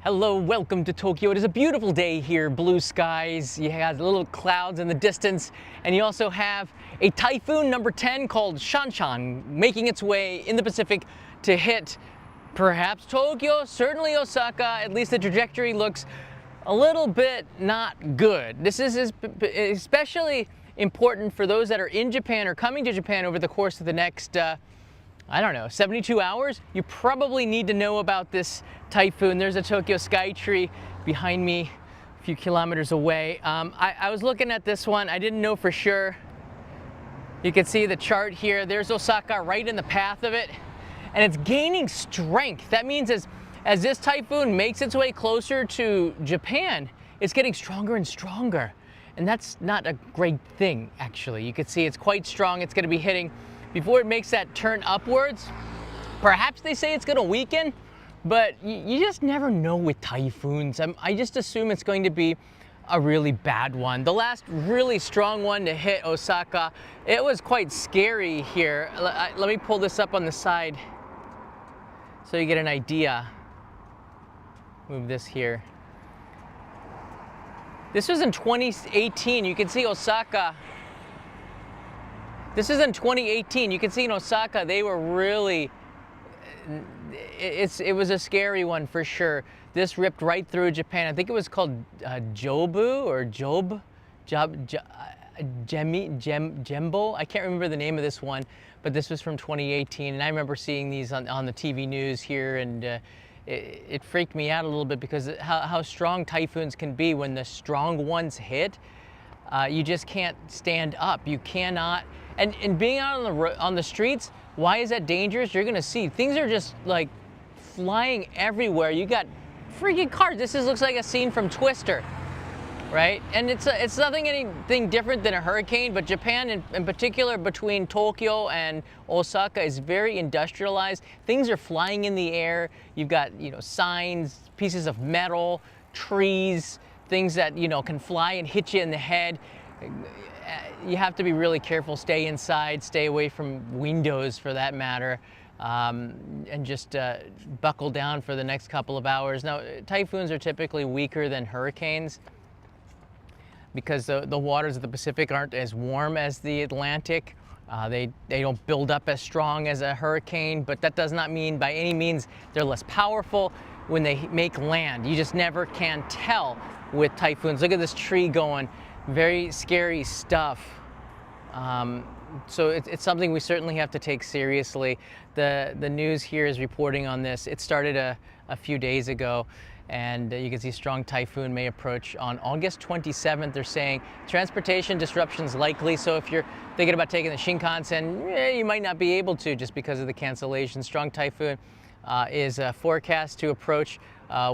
Hello, welcome to Tokyo. It is a beautiful day here, blue skies. You have little clouds in the distance, and you also have a typhoon number 10 called Shanshan making its way in the Pacific to hit perhaps Tokyo, certainly Osaka. At least the trajectory looks a little bit not good. This is especially important for those that are in Japan or coming to Japan over the course of the next I don't know, 72 hours. You probably need to know about this typhoon. There's a Tokyo sky tree behind me a few kilometers away. I was looking at this one. I didn't know for sure. You can see the chart here. There's Osaka right in the path of it, and it's gaining strength. That means as this typhoon makes its way closer to Japan, it's getting stronger and stronger. And that's not a great thing, actually. You can see it's quite strong. It's going to be hitting before it makes that turn upwards. Perhaps they say it's going to weaken, but you just never know with typhoons. I just assume it's going to be a really bad one. The last really strong one to hit Osaka, it was quite scary here. Let me pull this up on the side so you get an idea. Move this here. This was in 2018. You can see Osaka. This is in 2018. You can see in Osaka, they were really, it was a scary one for sure. This ripped right through Japan. I think it was called Jobu or Jembo. I can't remember the name of this one, but this was from 2018. And I remember seeing these on the TV news here, and it freaked me out a little bit because how strong typhoons can be. When the strong ones hit, you just can't stand up. You cannot. And being out on the streets, why is that dangerous? You're gonna see things are just like flying everywhere. You got freaking cars. Looks like a scene from Twister, right? And it's anything different than a hurricane, but Japan in particular, between Tokyo and Osaka, is very industrialized. Things are flying in the air. You've got, signs, pieces of metal, trees, things that, can fly and hit you in the head. You have to be really careful. Stay inside, stay away from windows for that matter, and just buckle down for the next couple of hours. Now, typhoons are typically weaker than hurricanes because the waters of the Pacific aren't as warm as the Atlantic. They don't build up as strong as a hurricane, but that does not mean by any means they're less powerful when they make land. You just never can tell with typhoons. Look at this tree going. Very scary stuff. So it's something we certainly have to take seriously. The news here is reporting on this. It started a few days ago, and you can see strong typhoon may approach on August 27th. They're saying transportation disruptions likely. So if you're thinking about taking the Shinkansen, you might not be able to just because of the cancellation. Strong typhoon is forecast to approach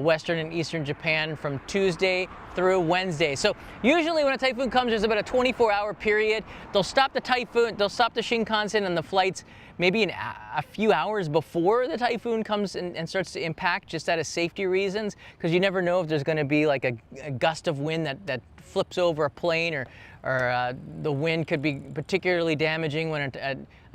western and eastern Japan from Tuesday through Wednesday. So usually when a typhoon comes, there's about a 24-hour period. They'll stop the typhoon, they'll stop the Shinkansen and the flights maybe a few hours before the typhoon comes and starts to impact, just out of safety reasons, because you never know if there's going to be like a gust of wind that flips over a plane, or the wind could be particularly damaging when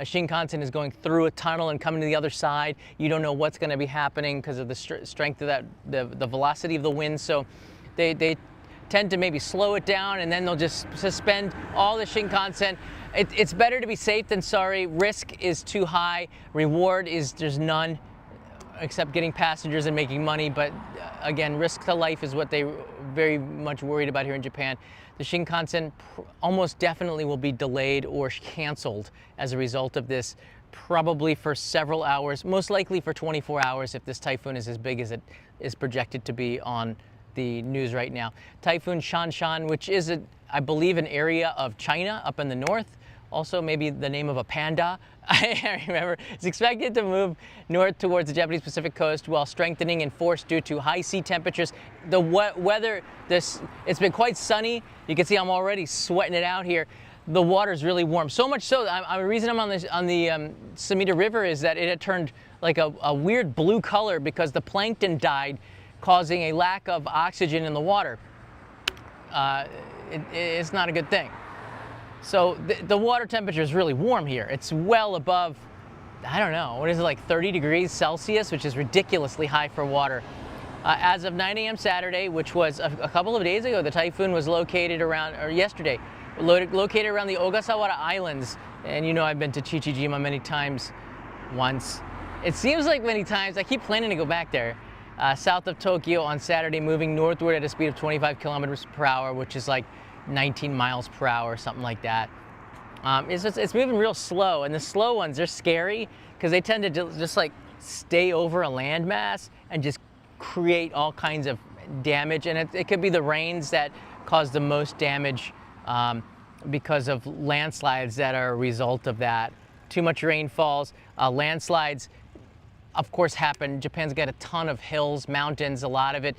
a Shinkansen is going through a tunnel and coming to the other side. You don't know what's going to be happening because of the strength of the velocity of the wind. So they tend to maybe slow it down, and then they'll just suspend all the Shinkansen. It's better to be safe than sorry. Risk is too high. Reward there's none, except getting passengers and making money. But again, risk to life is what they very much worried about here in Japan. The Shinkansen almost definitely will be delayed or canceled as a result of this, probably for several hours, most likely for 24 hours if this typhoon is as big as it is projected to be on the news right now. Typhoon Shanshan, which is, I believe, an area of China up in the north. Also, maybe the name of a panda. I remember. It's expected to move north towards the Japanese Pacific coast while strengthening in force due to high sea temperatures. The weather, it's been quite sunny. You can see I'm already sweating it out here. The water is really warm. So much so, the reason I'm on the Sumida River is that it had turned like a weird blue color because the plankton died, causing a lack of oxygen in the water. It's not a good thing. So the water temperature is really warm here. It's well above, I don't know, what is it, like 30 degrees Celsius, which is ridiculously high for water. As of 9 a.m. Saturday, which was a couple of days ago, the typhoon was located around, or yesterday, located around the Ogasawara Islands. And you know I've been to Chichijima many times, once. It seems like many times. I keep planning to go back there. South of Tokyo on Saturday, moving northward at a speed of 25 kilometers per hour, which is like 19 miles per hour, something like that. It's moving real slow, and the slow ones, they're scary because they tend to just like stay over a landmass and just create all kinds of damage. And it could be the rains that cause the most damage because of landslides that are a result of that. Too much rain falls. Landslides, of course, happen. Japan's got a ton of hills, mountains, a lot of it,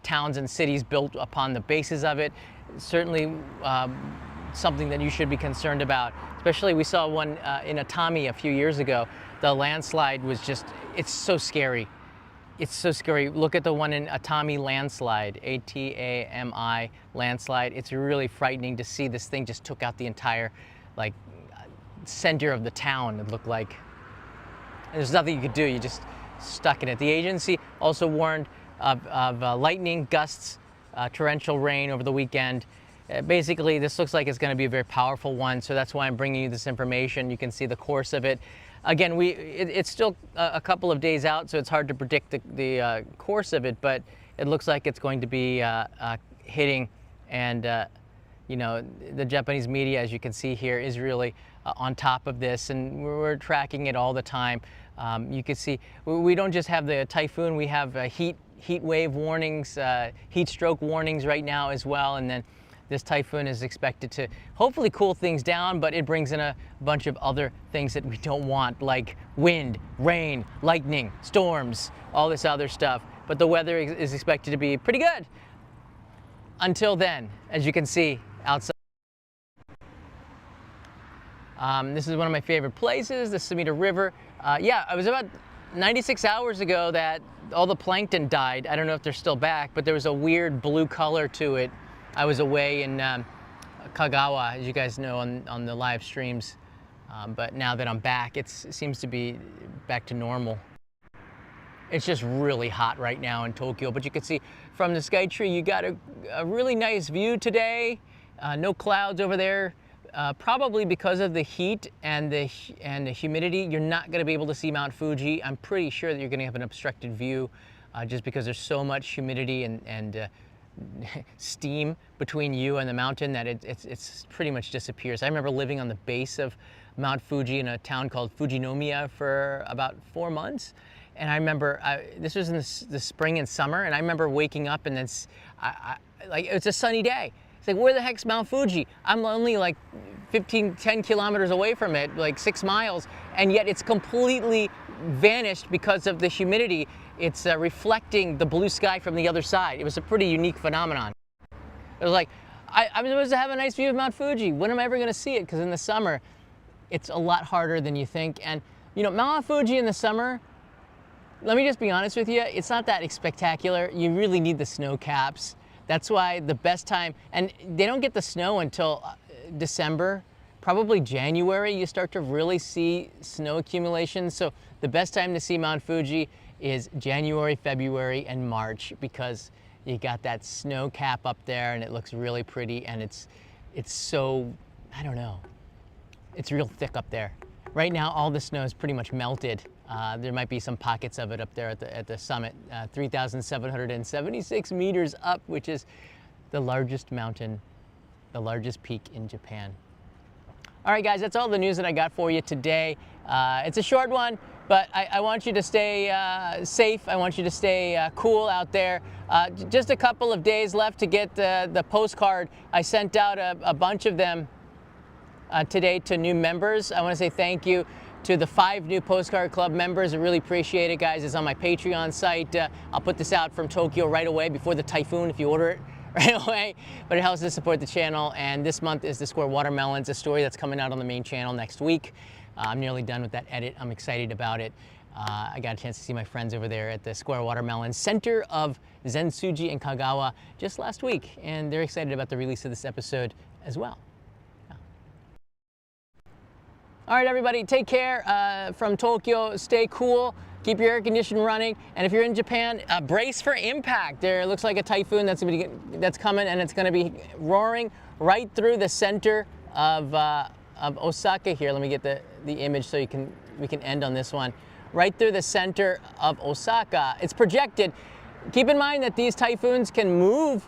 towns and cities built upon the bases of it. Certainly something that you should be concerned about. Especially we saw one in Atami a few years ago. The landslide was just, it's so scary. It's so scary. Look at the one in Atami landslide, A-T-A-M-I landslide. It's really frightening to see. This thing just took out the entire like center of the town, it looked like. And there's nothing you could do, you just stuck in it. The agency also warned of lightning, gusts, torrential rain over the weekend. Basically, this looks like it's going to be a very powerful one, so that's why I'm bringing you this information. You can see the course of it. Again, it's still a couple of days out, so it's hard to predict the course of it, but it looks like it's going to be hitting, and you know, the Japanese media, as you can see here, is really on top of this, and we're tracking it all the time. You can see we don't just have the typhoon, we have heat wave warnings, heat stroke warnings right now as well, and then this typhoon is expected to hopefully cool things down, but it brings in a bunch of other things that we don't want, like wind, rain, lightning, storms, all this other stuff. But the weather is expected to be pretty good until then, as you can see outside. This is one of my favorite places, the Sumida River. Yeah, it was about 96 hours ago that all the plankton died. I don't know if they're still back, but there was a weird blue color to it. I was away in Kagawa, as you guys know, on the live streams. But now that I'm back, it seems to be back to normal. It's just really hot right now in Tokyo, but you can see from the Skytree, you got a really nice view today. No clouds over there. Probably because of the heat and the humidity, you're not going to be able to see Mount Fuji. I'm pretty sure that you're going to have an obstructed view just because there's so much humidity and steam between you and the mountain that it's pretty much disappears. I remember living on the base of Mount Fuji in a town called Fujinomiya for about 4 months. And I remember, this was in the spring and summer, and I remember waking up and then, like, it's a sunny day. It's like, where the heck's Mount Fuji? I'm only like 10 kilometers away from it, like 6 miles, and yet it's completely vanished because of the humidity. It's reflecting the blue sky from the other side. It was a pretty unique phenomenon. It was like, I'm supposed to have a nice view of Mount Fuji. When am I ever gonna see it? Because in the summer, it's a lot harder than you think. And you know, Mount Fuji in the summer, let me just be honest with you, it's not that spectacular. You really need the snow caps. That's why the best time, and they don't get the snow until December, probably January, you start to really see snow accumulation. So the best time to see Mount Fuji is January, February, and March, because you got that snow cap up there and it looks really pretty, and it's so, I don't know, it's real thick up there. Right now, all the snow is pretty much melted. There might be some pockets of it up there at the summit, 3,776 meters up, which is the largest mountain, the largest peak in Japan. All right, guys, that's all the news that I got for you today. It's a short one, but I want you to stay safe. I want you to stay cool out there. Just a couple of days left to get the postcard. I sent out a bunch of them today to new members. I want to say thank you to the 5 new Postcard Club members. I really appreciate it, guys. It's on my Patreon site. I'll put this out from Tokyo right away before the typhoon if you order it right away. But it helps to support the channel. And this month is the Square Watermelons, a story that's coming out on the main channel next week. I'm nearly done with that edit. I'm excited about it. I got a chance to see my friends over there at the Square Watermelon Center of Zensuji in Kagawa just last week. And they're excited about the release of this episode as well. All right, everybody, take care from Tokyo. Stay cool. keep your air conditioning running. And if you're in Japan, brace for impact. There looks like a typhoon that's coming, and it's going to be roaring right through the center of Osaka here. Let me get the image so we can end on this one. Right through the center of Osaka. It's projected. Keep in mind that these typhoons can move.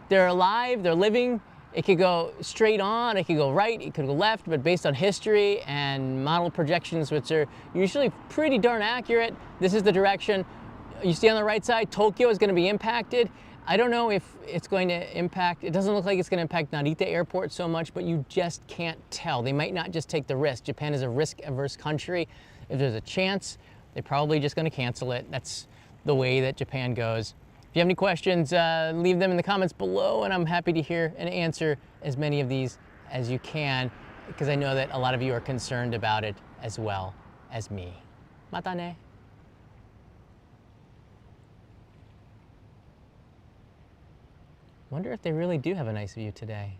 They're alive, they're living. It could go straight on, it could go right, it could go left, but based on history and model projections, which are usually pretty darn accurate, this is the direction. You see on the right side, Tokyo is going to be impacted. I don't know if it's going to impact, it doesn't look like it's going to impact Narita Airport so much, but you just can't tell. They might not just take the risk. Japan is a risk-averse country. If there's a chance, they're probably just going to cancel it. That's the way that Japan goes. If you have any questions, leave them in the comments below, and I'm happy to hear and answer as many of these as you can, because I know that a lot of you are concerned about it as well as me. Mata ne. Wonder if they really do have a nice view today.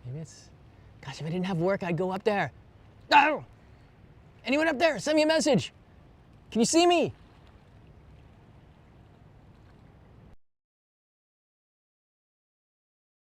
Maybe it's, gosh, if I didn't have work, I'd go up there. Oh! Anyone up there, send me a message. Can you see me?